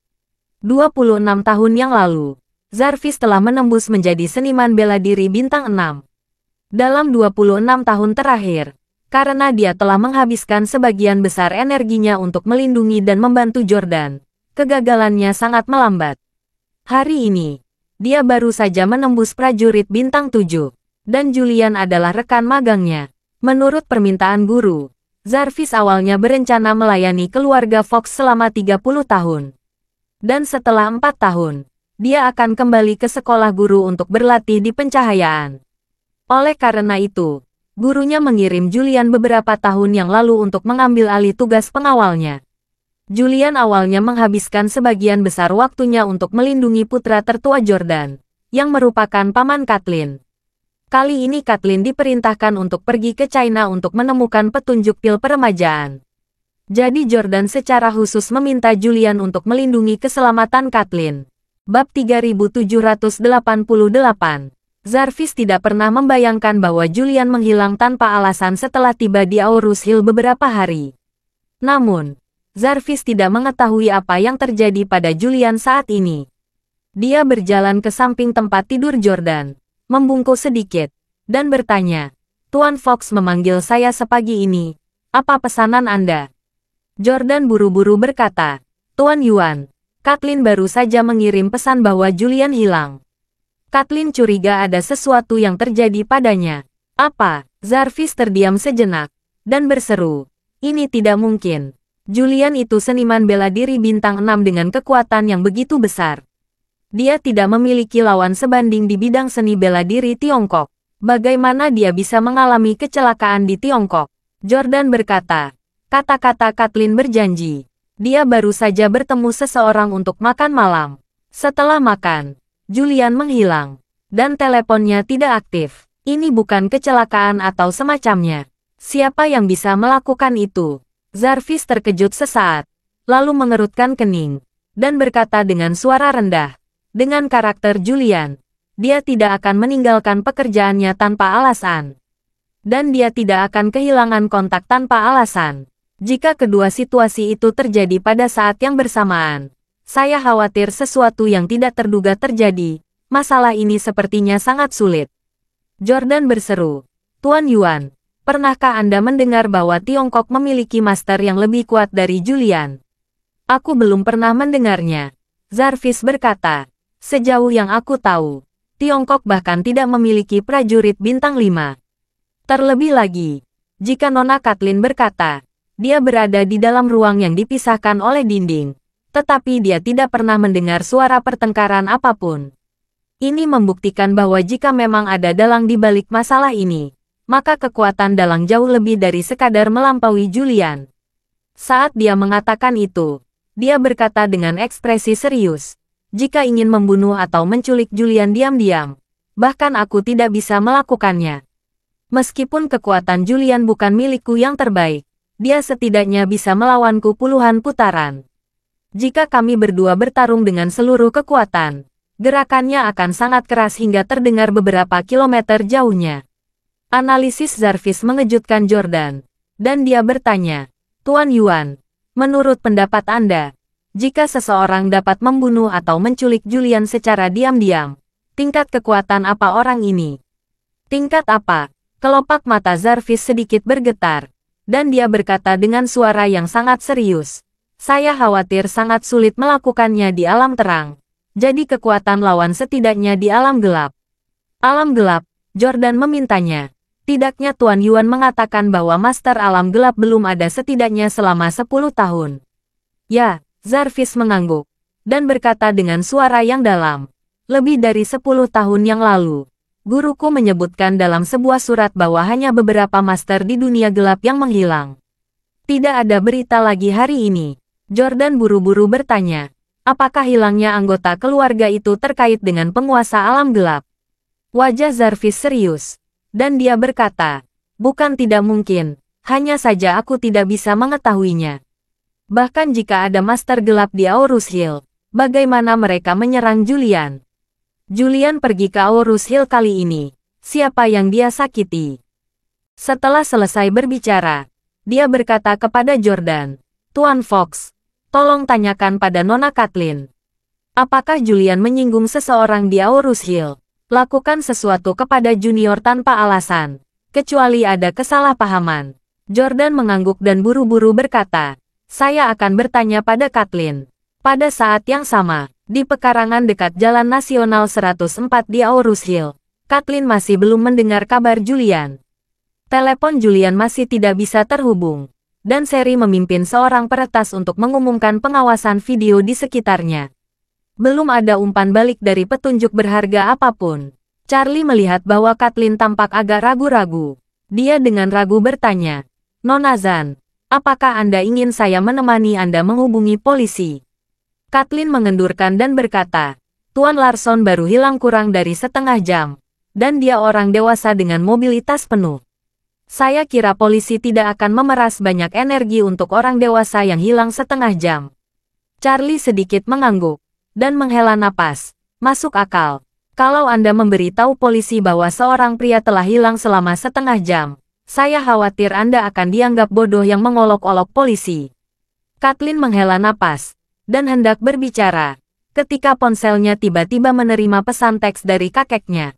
26 tahun yang lalu, Jarvis telah menembus menjadi seniman bela diri bintang 6. Dalam 26 tahun terakhir, karena dia telah menghabiskan sebagian besar energinya untuk melindungi dan membantu Jordan, kegagalannya sangat melambat. Hari ini, dia baru saja menembus prajurit bintang 7, dan Julian adalah rekan magangnya. Menurut permintaan guru, Jarvis awalnya berencana melayani keluarga Fox selama 30 tahun. Dan setelah 4 tahun, dia akan kembali ke sekolah guru untuk berlatih di pencahayaan. Oleh karena itu, gurunya mengirim Julian beberapa tahun yang lalu untuk mengambil alih tugas pengawalnya. Julian awalnya menghabiskan sebagian besar waktunya untuk melindungi putra tertua Jordan, yang merupakan paman Kathleen. Kali ini Kathleen diperintahkan untuk pergi ke China untuk menemukan petunjuk pil peremajaan. Jadi Jordan secara khusus meminta Julian untuk melindungi keselamatan Kathleen. Bab 3788. Jarvis tidak pernah membayangkan bahwa Julian menghilang tanpa alasan setelah tiba di Aurus Hill beberapa hari. Namun, Jarvis tidak mengetahui apa yang terjadi pada Julian saat ini. Dia berjalan ke samping tempat tidur Jordan, membungkuk sedikit, dan bertanya, "Tuan Fox memanggil saya sepagi ini. Apa pesanan Anda?" Jordan buru-buru berkata, "Tuan Yuan, Kathleen baru saja mengirim pesan bahwa Julian hilang." Kathleen curiga ada sesuatu yang terjadi padanya. "Apa?" Jarvis terdiam sejenak, dan berseru, "Ini tidak mungkin. Julian itu seniman bela diri bintang 6 dengan kekuatan yang begitu besar. Dia tidak memiliki lawan sebanding di bidang seni bela diri Tiongkok. Bagaimana dia bisa mengalami kecelakaan di Tiongkok?" Jordan berkata. Kata-kata Kathleen berjanji. Dia baru saja bertemu seseorang untuk makan malam. Setelah makan, Julian menghilang, dan teleponnya tidak aktif. Ini bukan kecelakaan atau semacamnya. Siapa yang bisa melakukan itu? Jarvis terkejut sesaat, lalu mengerutkan kening, dan berkata dengan suara rendah, "Dengan karakter Julian, dia tidak akan meninggalkan pekerjaannya tanpa alasan. Dan dia tidak akan kehilangan kontak tanpa alasan. Jika kedua situasi itu terjadi pada saat yang bersamaan, saya khawatir sesuatu yang tidak terduga terjadi. Masalah ini sepertinya sangat sulit." Jordan berseru, "Tuan Yuan, Pernahkah Anda mendengar bahwa Tiongkok memiliki master yang lebih kuat dari Julian? Aku belum pernah mendengarnya. Jarvis berkata, sejauh yang aku tahu, Tiongkok bahkan tidak memiliki prajurit bintang 5. Terlebih lagi, jika Nona Kathleen berkata, dia berada di dalam ruang yang dipisahkan oleh dinding, tetapi dia tidak pernah mendengar suara pertengkaran apapun. Ini membuktikan bahwa jika memang ada dalang di balik masalah ini, maka kekuatan dalang jauh lebih dari sekadar melampaui Julian. Saat dia mengatakan itu, dia berkata dengan ekspresi serius, jika ingin membunuh atau menculik Julian diam-diam, bahkan aku tidak bisa melakukannya. Meskipun kekuatan Julian bukan milikku yang terbaik, dia setidaknya bisa melawanku puluhan putaran. Jika kami berdua bertarung dengan seluruh kekuatan, gerakannya akan sangat keras hingga terdengar beberapa kilometer jauhnya. Analisis Jarvis mengejutkan Jordan, dan dia bertanya, Tuan Yuan, menurut pendapat Anda, jika seseorang dapat membunuh atau menculik Julian secara diam-diam, tingkat kekuatan apa orang ini? Tingkat apa? Kelopak mata Jarvis sedikit bergetar, dan dia berkata dengan suara yang sangat serius, saya khawatir sangat sulit melakukannya di alam terang. Jadi kekuatan lawan setidaknya di alam gelap. Alam gelap, Jordan memintanya. Tidaknya Tuan Yuan mengatakan bahwa Master Alam Gelap belum ada setidaknya selama 10 tahun. Ya, Jarvis mengangguk, dan berkata dengan suara yang dalam. Lebih dari 10 tahun yang lalu, guruku menyebutkan dalam sebuah surat bahwa hanya beberapa master di dunia gelap yang menghilang. Tidak ada berita lagi hari ini. Jordan buru-buru bertanya, apakah hilangnya anggota keluarga itu terkait dengan penguasa alam gelap? Wajah Jarvis serius. Dan dia berkata, bukan tidak mungkin, hanya saja aku tidak bisa mengetahuinya. Bahkan jika ada master gelap di Aorus Hill, bagaimana mereka menyerang Julian? Julian pergi ke Aorus Hill kali ini, siapa yang dia sakiti? Setelah selesai berbicara, dia berkata kepada Jordan, Tuan Fox, tolong tanyakan pada Nona Kathleen. Apakah Julian menyinggung seseorang di Aorus Hill? Lakukan sesuatu kepada junior tanpa alasan, kecuali ada kesalahpahaman. Jordan mengangguk dan buru-buru berkata, saya akan bertanya pada Kathleen. Pada saat yang sama, di pekarangan dekat Jalan Nasional 104 di Aorus Hill, Kathleen masih belum mendengar kabar Julian. Telepon Julian masih tidak bisa terhubung, dan Sherry memimpin seorang peretas untuk mengumumkan pengawasan video di sekitarnya. Belum ada umpan balik dari petunjuk berharga apapun. Charlie melihat bahwa Kathleen tampak agak ragu-ragu. Dia dengan ragu bertanya, Nona Zan, apakah Anda ingin saya menemani Anda menghubungi polisi? Kathleen mengendurkan dan berkata, Tuan Larson baru hilang kurang dari setengah jam, dan dia orang dewasa dengan mobilitas penuh. Saya kira polisi tidak akan memeras banyak energi untuk orang dewasa yang hilang setengah jam. Charlie sedikit mengangguk dan menghela napas. Masuk akal. Kalau Anda memberitahu polisi bahwa seorang pria telah hilang selama setengah jam, saya khawatir Anda akan dianggap bodoh yang mengolok-olok polisi. Kathleen menghela napas dan hendak berbicara, ketika ponselnya tiba-tiba menerima pesan teks dari kakeknya.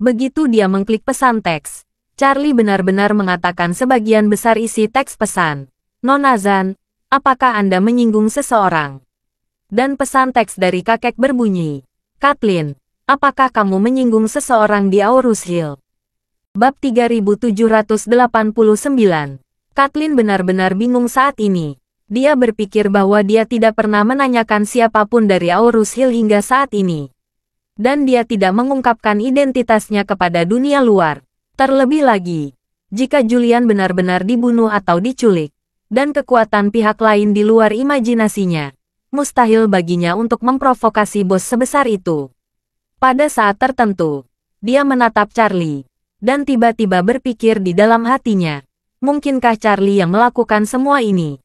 Begitu dia mengklik pesan teks, Charlie benar-benar mengatakan sebagian besar isi teks pesan. Nona Zan, apakah Anda menyinggung seseorang? Dan pesan teks dari kakek berbunyi, Kathleen, apakah kamu menyinggung seseorang di Aorus Hill? Bab 3789. Kathleen benar-benar bingung saat ini. Dia berpikir bahwa dia tidak pernah menanyakan siapapun dari Aorus Hill hingga saat ini. Dan dia tidak mengungkapkan identitasnya kepada dunia luar. Terlebih lagi, jika Julian benar-benar dibunuh atau diculik, dan kekuatan pihak lain di luar imajinasinya, mustahil baginya untuk memprovokasi bos sebesar itu. Pada saat tertentu, dia menatap Charlie, dan tiba-tiba berpikir di dalam hatinya, mungkinkah Charlie yang melakukan semua ini?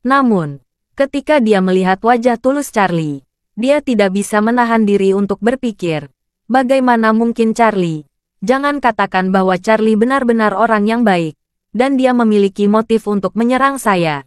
Namun, ketika dia melihat wajah tulus Charlie, dia tidak bisa menahan diri untuk berpikir, bagaimana mungkin Charlie? Jangan katakan bahwa Charlie benar-benar orang yang baik, dan dia memiliki motif untuk menyerang saya.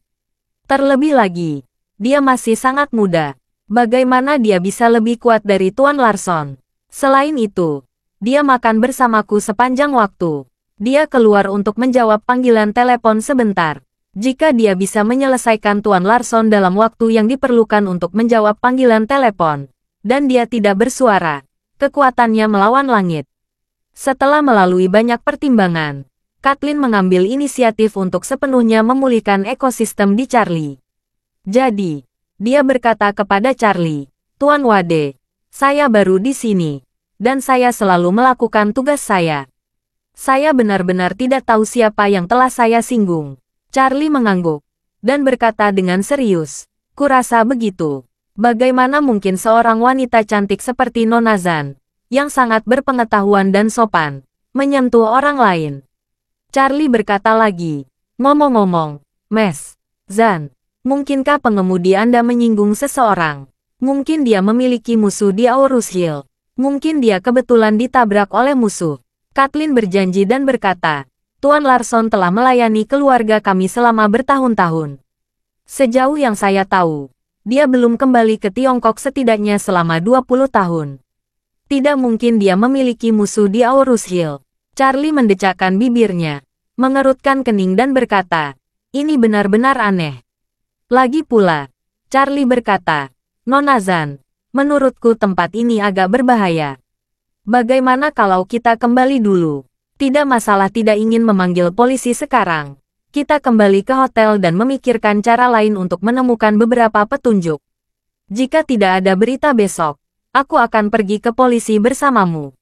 Terlebih lagi, dia masih sangat muda. Bagaimana dia bisa lebih kuat dari Tuan Larson? Selain itu, dia makan bersamaku sepanjang waktu. Dia keluar untuk menjawab panggilan telepon sebentar. Jika dia bisa menyelesaikan Tuan Larson dalam waktu yang diperlukan untuk menjawab panggilan telepon, dan dia tidak bersuara, kekuatannya melawan langit. Setelah melalui banyak pertimbangan, Kathleen mengambil inisiatif untuk sepenuhnya memulihkan ekosistem di Charlie. Jadi, dia berkata kepada Charlie, "Tuan Wade, saya baru di sini, dan saya selalu melakukan tugas saya. Saya benar-benar tidak tahu siapa yang telah saya singgung." Charlie mengangguk, dan berkata dengan serius, "Kurasa begitu. Bagaimana mungkin seorang wanita cantik seperti Nona Zan, yang sangat berpengetahuan dan sopan, menyentuh orang lain?" Charlie berkata lagi, "Ngomong-ngomong, Mes Zan, mungkinkah pengemudi Anda menyinggung seseorang? Mungkin dia memiliki musuh di Aurus Hill. Mungkin dia kebetulan ditabrak oleh musuh." Kathleen berjanji dan berkata, "Tuan Larson telah melayani keluarga kami selama bertahun-tahun. Sejauh yang saya tahu, dia belum kembali ke Tiongkok setidaknya selama 20 tahun. Tidak mungkin dia memiliki musuh di Aurus Hill." Charlie mendecakkan bibirnya, mengerutkan kening dan berkata, "Ini benar-benar aneh." Lagi pula, Charlie berkata, "Nona Zan, menurutku tempat ini agak berbahaya. Bagaimana kalau kita kembali dulu? Tidak masalah tidak ingin memanggil polisi sekarang. Kita kembali ke hotel dan memikirkan cara lain untuk menemukan beberapa petunjuk. Jika tidak ada berita besok, aku akan pergi ke polisi bersamamu."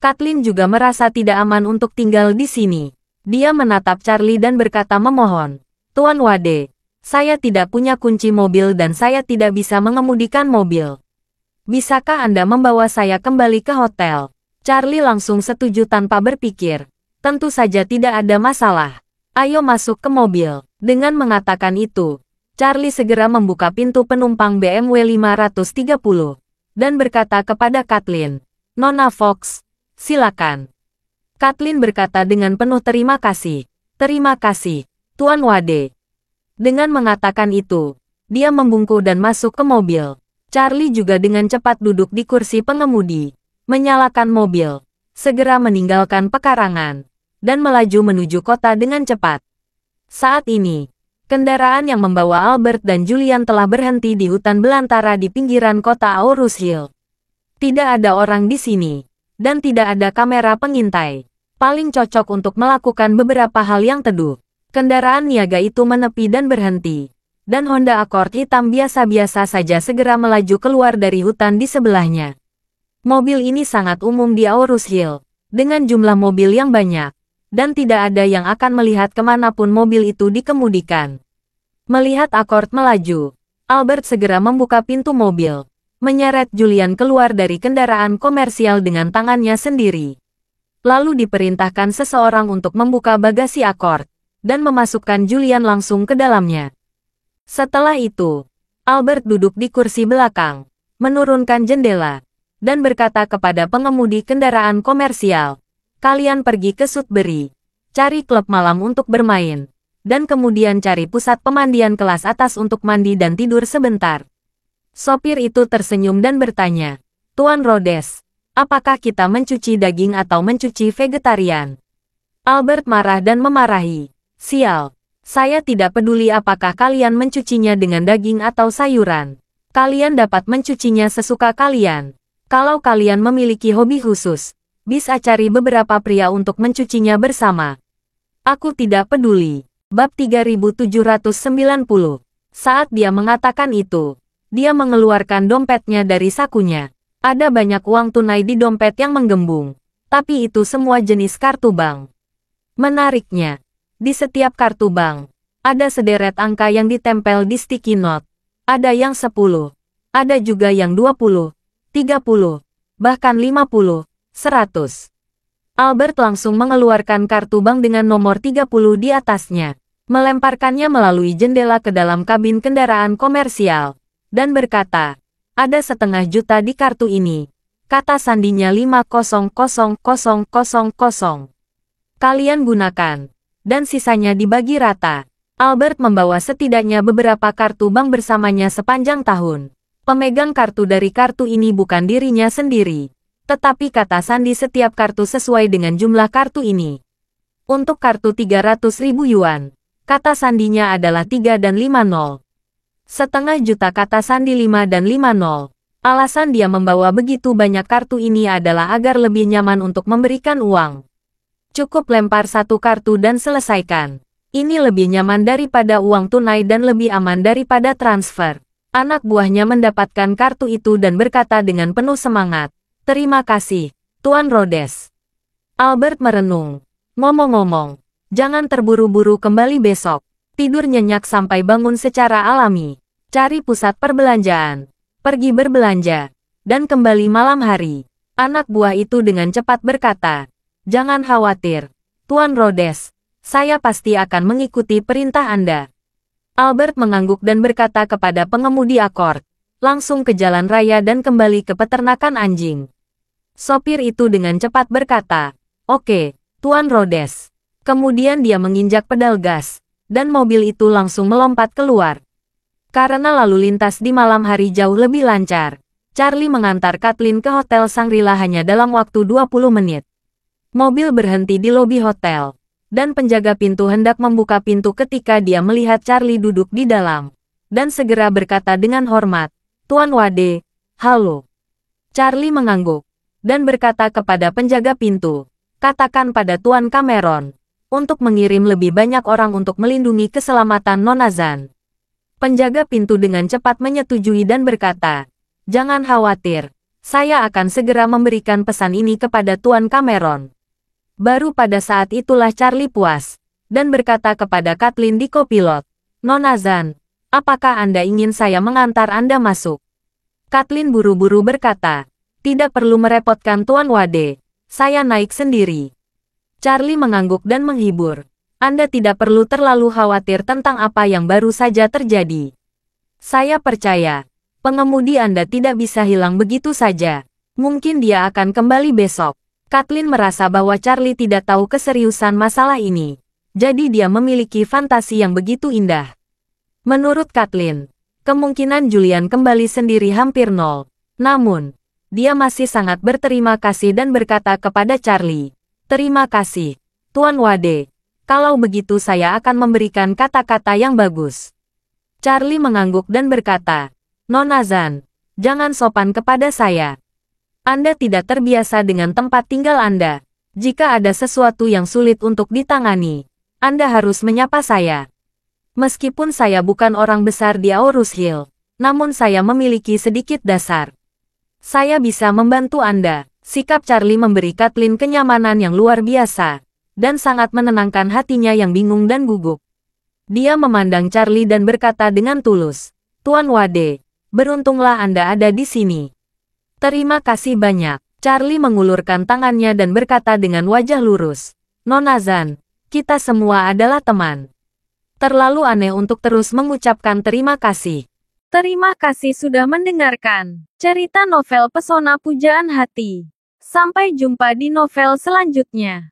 Kathleen juga merasa tidak aman untuk tinggal di sini. Dia menatap Charlie dan berkata memohon, "Tuan Wade, saya tidak punya kunci mobil dan saya tidak bisa mengemudikan mobil. Bisakah Anda membawa saya kembali ke hotel?" Charlie langsung setuju tanpa berpikir. "Tentu saja tidak ada masalah. Ayo masuk ke mobil." Dengan mengatakan itu, Charlie segera membuka pintu penumpang BMW 530 dan berkata kepada Kathleen, "Nona Fox, silakan." Kathleen berkata dengan penuh terima kasih. "Terima kasih, Tuan Wade." Dengan mengatakan itu, dia membungkuk dan masuk ke mobil. Charlie juga dengan cepat duduk di kursi pengemudi, menyalakan mobil, segera meninggalkan pekarangan, dan melaju menuju kota dengan cepat. Saat ini, kendaraan yang membawa Albert dan Julian telah berhenti di hutan belantara di pinggiran kota Aurus Hill. Tidak ada orang di sini, dan tidak ada kamera pengintai. Paling cocok untuk melakukan beberapa hal yang teduh. Kendaraan niaga itu menepi dan berhenti, dan Honda Accord hitam biasa-biasa saja segera melaju keluar dari hutan di sebelahnya. Mobil ini sangat umum di Aurus Hill, dengan jumlah mobil yang banyak, dan tidak ada yang akan melihat kemanapun mobil itu dikemudikan. Melihat Accord melaju, Albert segera membuka pintu mobil, menyeret Julian keluar dari kendaraan komersial dengan tangannya sendiri. Lalu diperintahkan seseorang untuk membuka bagasi Accord, dan memasukkan Julian langsung ke dalamnya. Setelah itu, Albert duduk di kursi belakang, menurunkan jendela, dan berkata kepada pengemudi kendaraan komersial, "Kalian pergi ke Sudbury, cari klub malam untuk bermain, dan kemudian cari pusat pemandian kelas atas untuk mandi dan tidur sebentar." Sopir itu tersenyum dan bertanya, "Tuan Rhodes, apakah kita mencuci daging atau mencuci vegetarian?" Albert marah dan memarahi, "Sial, saya tidak peduli apakah kalian mencucinya dengan daging atau sayuran. Kalian dapat mencucinya sesuka kalian. Kalau kalian memiliki hobi khusus, bisa cari beberapa pria untuk mencucinya bersama. Aku tidak peduli." Bab 3790. Saat dia mengatakan itu, dia mengeluarkan dompetnya dari sakunya. Ada banyak uang tunai di dompet yang menggembung, tapi itu semua jenis kartu bank. Menariknya, di setiap kartu bank, ada sederet angka yang ditempel di sticky note. Ada yang 10, ada juga yang 20, 30, bahkan 50, 100. Albert langsung mengeluarkan kartu bank dengan nomor 30 di atasnya, melemparkannya melalui jendela ke dalam kabin kendaraan komersial, dan berkata, "Ada 1/2 juta di kartu ini," kata sandinya 5000000. "Kalian gunakan, dan sisanya dibagi rata." Albert membawa setidaknya beberapa kartu bank bersamanya sepanjang tahun. Pemegang kartu dari kartu ini bukan dirinya sendiri, tetapi kata sandi setiap kartu sesuai dengan jumlah kartu ini. Untuk kartu 300.000 yuan, kata sandinya adalah 3 dan 5 nol. Setengah juta kata sandi 5 dan 5 nol. Alasan dia membawa begitu banyak kartu ini adalah agar lebih nyaman untuk memberikan uang. Cukup lempar satu kartu dan selesaikan. Ini lebih nyaman daripada uang tunai dan lebih aman daripada transfer. Anak buahnya mendapatkan kartu itu dan berkata dengan penuh semangat, "Terima kasih, Tuan Rhodes." Albert merenung. Ngomong-ngomong, jangan terburu-buru kembali besok. Tidur nyenyak sampai bangun secara alami. Cari pusat perbelanjaan. Pergi berbelanja. Dan kembali malam hari. Anak buah itu dengan cepat berkata, "Jangan khawatir, Tuan Rhodes. Saya pasti akan mengikuti perintah Anda." Albert mengangguk dan berkata kepada pengemudi Accord, "Langsung ke jalan raya dan kembali ke peternakan anjing." Sopir itu dengan cepat berkata, "Oke, Tuan Rhodes." Kemudian dia menginjak pedal gas, dan mobil itu langsung melompat keluar. Karena lalu lintas di malam hari jauh lebih lancar, Charlie mengantar Kathleen ke Hotel Shangri-La hanya dalam waktu 20 menit. Mobil berhenti di lobi hotel, dan penjaga pintu hendak membuka pintu ketika dia melihat Charlie duduk di dalam, dan segera berkata dengan hormat, "Tuan Wade, halo." Charlie mengangguk, dan berkata kepada penjaga pintu, "Katakan pada Tuan Cameron, untuk mengirim lebih banyak orang untuk melindungi keselamatan Nona Zan." Penjaga pintu dengan cepat menyetujui dan berkata, "Jangan khawatir, saya akan segera memberikan pesan ini kepada Tuan Cameron." Baru pada saat itulah Charlie puas, dan berkata kepada Kathleen di kopilot, "Nona Zan, apakah Anda ingin saya mengantar Anda masuk?" Kathleen buru-buru berkata, "Tidak perlu merepotkan Tuan Wade. Saya naik sendiri." Charlie mengangguk dan menghibur. "Anda tidak perlu terlalu khawatir tentang apa yang baru saja terjadi. Saya percaya, pengemudi Anda tidak bisa hilang begitu saja. Mungkin dia akan kembali besok." Kathleen merasa bahwa Charlie tidak tahu keseriusan masalah ini. Jadi dia memiliki fantasi yang begitu indah. Menurut Kathleen, kemungkinan Julian kembali sendiri hampir nol. Namun, dia masih sangat berterima kasih dan berkata kepada Charlie, "Terima kasih, Tuan Wade. Kalau begitu saya akan memberikan kata-kata yang bagus." Charlie mengangguk dan berkata, "Nona Zan, jangan sopan kepada saya. Anda tidak terbiasa dengan tempat tinggal Anda. Jika ada sesuatu yang sulit untuk ditangani, Anda harus menyapa saya. Meskipun saya bukan orang besar di Aurus Hill, namun saya memiliki sedikit dasar. Saya bisa membantu Anda." Sikap Charlie memberi Kathleen kenyamanan yang luar biasa, dan sangat menenangkan hatinya yang bingung dan gugup. Dia memandang Charlie dan berkata dengan tulus, "Tuan Wade, beruntunglah Anda ada di sini." "Terima kasih banyak." Charlie mengulurkan tangannya dan berkata dengan wajah lurus, "Nona Zan, kita semua adalah teman. Terlalu aneh untuk terus mengucapkan terima kasih." Terima kasih sudah mendengarkan cerita novel Pesona Pujaan Hati. Sampai jumpa di novel selanjutnya.